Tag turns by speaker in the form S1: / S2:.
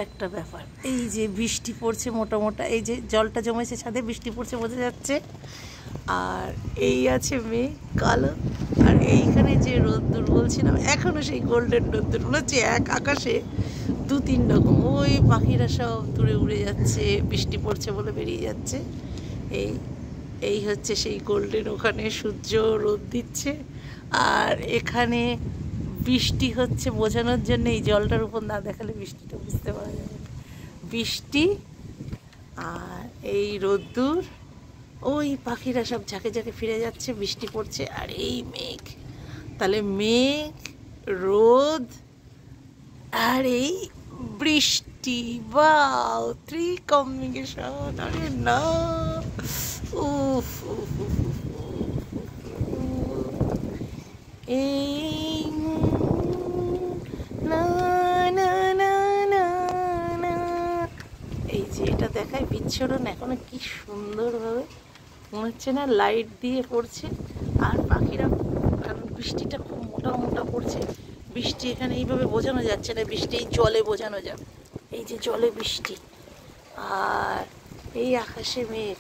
S1: একটা ব্যাপার, এই যে বৃষ্টি পড়ছে মোটা মোটা, এই যে জলটা জমেছে ছাদে, বৃষ্টি পড়ছে বোঝা যাচ্ছে। আর এই আছে মেঘ কালো, আর এইখানে যে রোদ্দুর বলছিলাম এখনো সেই গোল্ডেন রোদ্দুর মনে হচ্ছে এক আকাশে দু তিন রকম। ওই পাখিরা সব দূরে উড়ে যাচ্ছে, বৃষ্টি পড়ছে বলে বেরিয়ে যাচ্ছে। এই এই হচ্ছে সেই গোল্ডেন, ওখানে সূর্য রোদ দিচ্ছে আর এখানে বৃষ্টি হচ্ছে বোঝানোর জন্য এই জলটার উপর না দেখালে বৃষ্টিটা বুঝতে পারা যাবে না। বৃষ্টি আর এই রোদ্দুর, ওই পাখিরা সব ঝাঁকে ঝাঁকে ফিরে যাচ্ছে, বৃষ্টি পড়ছে আর এই মেঘ। তাহলে মেঘ, রোদ আর এই বৃষ্টি, বাও থ্রি কম্বিনেশন। আরে না, উফ উফ উফ উফ, এই না না না না না, এই যে এটা দেখায় বিচ্ছরণ এখনো কি সুন্দরভাবে মনে হচ্ছে না লাইট দিয়ে পড়ছে। আর পাখিরা, কারণ বৃষ্টিটা খুব মোটা মোটা পড়ছে, বৃষ্টি এখানে এইভাবে বোঝানো যাচ্ছে না, বৃষ্টি এই জলে বোঝানো যাবে, এই যে জলে বৃষ্টি আর এই আকাশে মেঘ।